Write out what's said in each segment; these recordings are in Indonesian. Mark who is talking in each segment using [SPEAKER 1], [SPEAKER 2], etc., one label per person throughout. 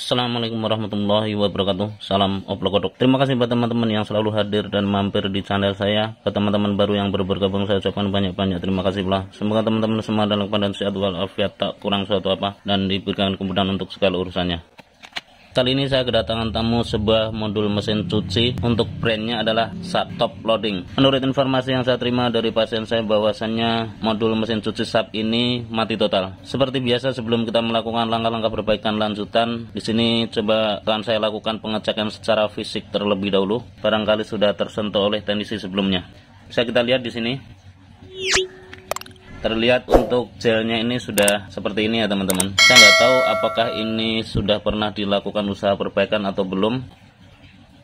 [SPEAKER 1] Assalamualaikum warahmatullahi wabarakatuh. Salam oplokodok. Terima kasih buat teman-teman yang selalu hadir dan mampir di channel saya. Buat teman-teman baru yang baru bergabung, saya ucapkan banyak-banyak terima kasih pula. Semoga teman-teman semua dalam keadaan sehat walafiat, tak kurang suatu apa, dan diberikan kemudahan untuk segala urusannya. Kali ini saya kedatangan tamu sebuah modul mesin cuci, untuk brandnya adalah SAP Top Loading. Menurut informasi yang saya terima dari pasien saya, bahwasannya modul mesin cuci SAP ini mati total. Seperti biasa, sebelum kita melakukan langkah-langkah perbaikan lanjutan, di sini coba akan saya lakukan pengecekan secara fisik terlebih dahulu. Barangkali sudah tersentuh oleh teknisi sebelumnya. Bisa kita lihat di sini. Terlihat untuk gelnya ini sudah seperti ini ya teman-teman. Saya nggak tahu apakah ini sudah pernah dilakukan usaha perbaikan atau belum,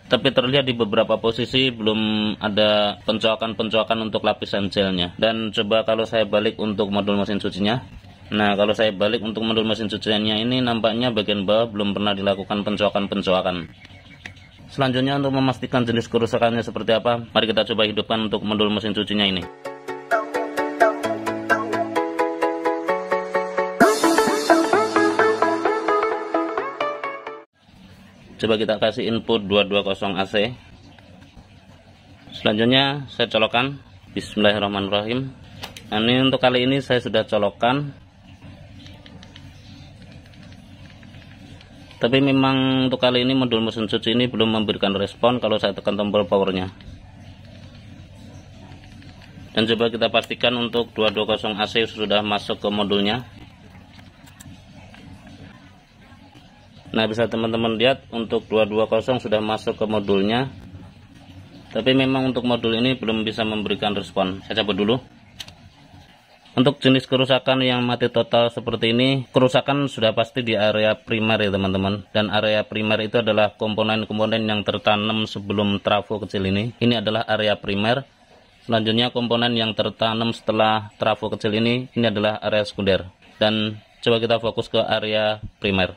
[SPEAKER 1] tapi terlihat di beberapa posisi belum ada pencoakan-pencoakan untuk lapisan gelnya. Dan coba kalau saya balik untuk modul mesin cucinya, nah kalau saya balik untuk modul mesin cuciannya ini, nampaknya bagian bawah belum pernah dilakukan pencoakan-pencoakan. Selanjutnya, untuk memastikan jenis kerusakannya seperti apa, mari kita coba hidupkan untuk modul mesin cucinya ini. Coba kita kasih input 220 AC. Selanjutnya saya colokkan. Bismillahirrahmanirrahim. Nah, ini untuk kali ini saya sudah colokkan. Tapi memang untuk kali ini modul mesin cuci ini belum memberikan respon kalau saya tekan tombol powernya. Dan coba kita pastikan untuk 220 AC sudah masuk ke modulnya. Nah, bisa teman-teman lihat untuk 220 sudah masuk ke modulnya. Tapi memang untuk modul ini belum bisa memberikan respon. Saya cabut dulu. Untuk jenis kerusakan yang mati total seperti ini, kerusakan sudah pasti di area primer ya teman-teman. Dan area primer itu adalah komponen-komponen yang tertanam sebelum trafo kecil ini. Ini adalah area primer. Selanjutnya komponen yang tertanam setelah trafo kecil ini adalah area sekunder. Dan coba kita fokus ke area primer.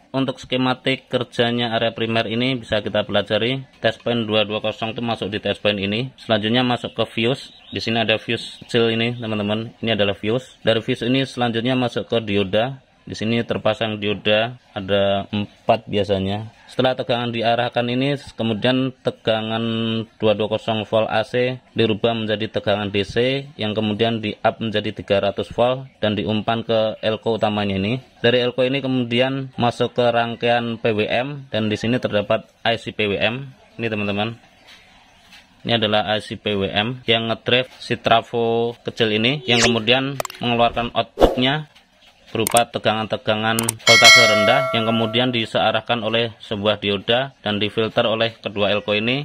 [SPEAKER 1] Untuk skematik kerjanya area primer ini bisa kita pelajari. Test point 220 itu masuk di test point ini. Selanjutnya masuk ke fuse. Di sini ada fuse kecil ini teman-teman. Ini adalah fuse. Dari fuse ini selanjutnya masuk ke dioda. Di sini terpasang dioda, ada 4 biasanya. Setelah tegangan diarahkan ini, kemudian tegangan 220 volt AC dirubah menjadi tegangan DC, yang kemudian di up menjadi 300 volt dan diumpan ke elko utamanya ini. Dari elko ini kemudian masuk ke rangkaian PWM, dan di sini terdapat IC PWM. Ini teman-teman. Ini adalah IC PWM yang ngedrive si trafo kecil ini, yang kemudian mengeluarkan outputnya berupa tegangan-tegangan voltase rendah yang kemudian disearahkan oleh sebuah dioda dan difilter oleh kedua elko ini.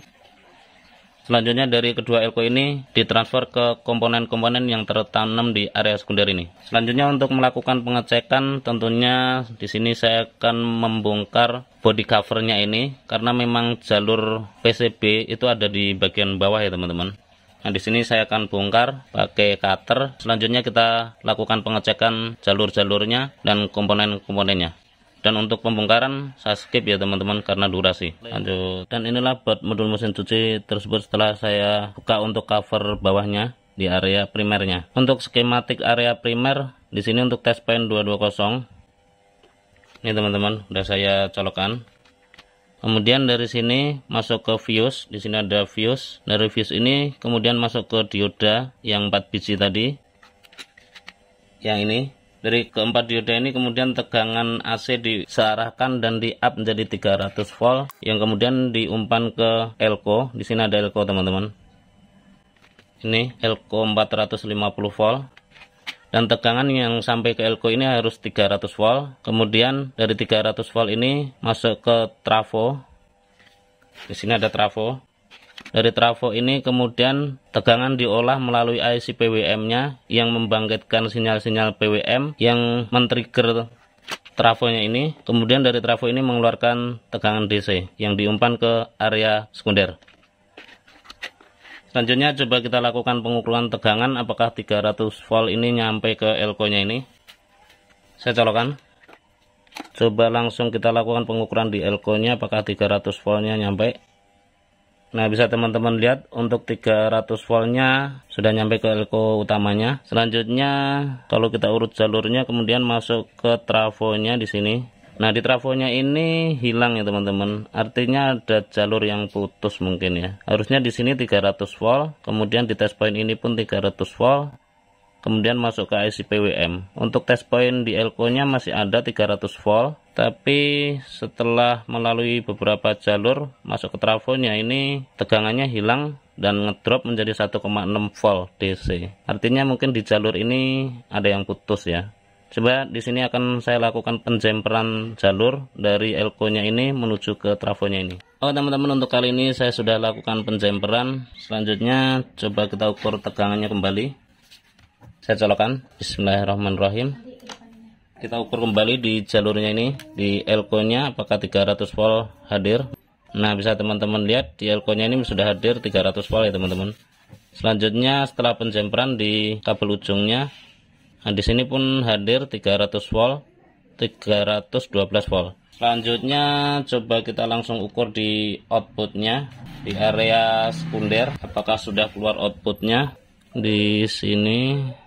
[SPEAKER 1] Selanjutnya dari kedua elko ini ditransfer ke komponen-komponen yang tertanam di area sekunder ini. Selanjutnya untuk melakukan pengecekan, tentunya di sini saya akan membongkar body covernya ini karena memang jalur PCB itu ada di bagian bawah ya teman-teman. Nah, di sini saya akan bongkar pakai cutter. Selanjutnya kita lakukan pengecekan jalur-jalurnya dan komponen-komponennya. Dan untuk pembongkaran saya skip ya teman-teman karena durasi. Lanjut. Dan inilah buat modul mesin cuci tersebut setelah saya buka untuk cover bawahnya di area primernya. Untuk skematik area primer di sini untuk test point 220. Ini teman-teman udah saya colokkan. Kemudian dari sini masuk ke fuse, di sini ada fuse. Dari fuse ini kemudian masuk ke dioda yang 4 biji tadi. Yang ini, dari keempat dioda ini kemudian tegangan AC disearahkan dan di up menjadi 300 volt, yang kemudian diumpan ke elko. Di sini ada elko teman-teman. Ini elko 450 volt. Dan tegangan yang sampai ke elko ini harus 300 volt. Kemudian dari 300 volt ini masuk ke trafo. Di sini ada trafo. Dari trafo ini kemudian tegangan diolah melalui IC PWM-nya yang membangkitkan sinyal-sinyal PWM yang men-trigger trafonya ini. Kemudian dari trafo ini mengeluarkan tegangan DC yang diumpan ke area sekunder. Selanjutnya coba kita lakukan pengukuran tegangan apakah 300 volt ini nyampe ke elko-nya ini. Saya colokkan. Coba langsung kita lakukan pengukuran di elko-nya apakah 300 voltnya nyampe. Nah, bisa teman-teman lihat untuk 300 voltnya sudah nyampe ke elko utamanya. Selanjutnya kalau kita urut jalurnya kemudian masuk ke trafonya di sini. Nah, di trafonya ini hilang ya teman-teman. Artinya ada jalur yang putus mungkin ya. Harusnya di sini 300 volt, kemudian di test point ini pun 300 volt. Kemudian masuk ke IC PWM. Untuk test point di elko-nya masih ada 300 volt, tapi setelah melalui beberapa jalur masuk ke trafonya ini tegangannya hilang dan ngedrop menjadi 1,6 volt DC. Artinya mungkin di jalur ini ada yang putus ya. Coba di sini akan saya lakukan penjemperan jalur dari elko-nya ini menuju ke trafonya ini. Oh teman-teman, untuk kali ini saya sudah lakukan penjemperan. Selanjutnya coba kita ukur tegangannya kembali. Saya colokkan. Bismillahirrahmanirrahim. Kita ukur kembali di jalurnya ini, di elko-nya apakah 300 volt hadir. Nah, bisa teman-teman lihat di elko-nya ini sudah hadir 300 volt ya teman-teman. Selanjutnya setelah penjemperan di kabel ujungnya, nah di sini pun hadir 300 volt, 312 volt. Selanjutnya coba kita langsung ukur di outputnya, di area sekunder apakah sudah keluar outputnya di sini.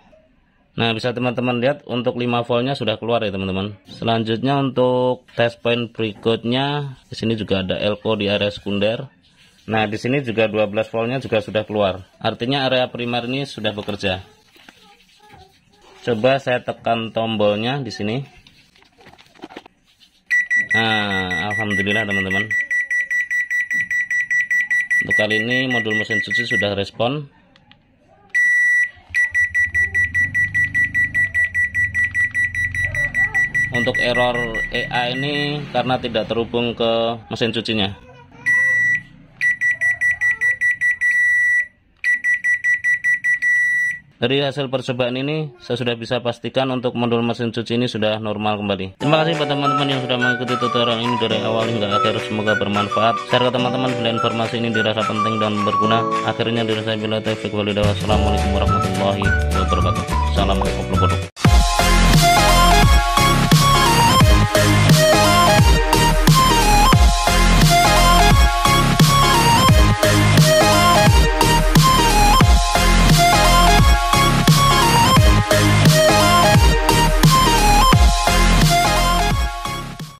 [SPEAKER 1] Nah, bisa teman-teman lihat untuk 5 voltnya sudah keluar ya teman-teman. Selanjutnya untuk test point berikutnya, di sini juga ada elko di area sekunder. Nah, di sini juga 12 voltnya juga sudah keluar. Artinya area primer ini sudah bekerja. Coba saya tekan tombolnya di sini. Nah, alhamdulillah teman-teman. Untuk kali ini modul mesin cuci sudah respon. Untuk error EA ini karena tidak terhubung ke mesin cucinya. Dari hasil percobaan ini saya sudah bisa pastikan untuk modul mesin cuci ini sudah normal kembali. Terima kasih buat teman-teman yang sudah mengikuti tutorial ini dari awal hingga akhir. Semoga bermanfaat. Share ke teman-teman bila informasi ini dirasa penting dan berguna. Akhirnya dirasa bila taufiq walhidayah. Wassalamualaikum warahmatullahi wabarakatuh. Salam koplo kodok.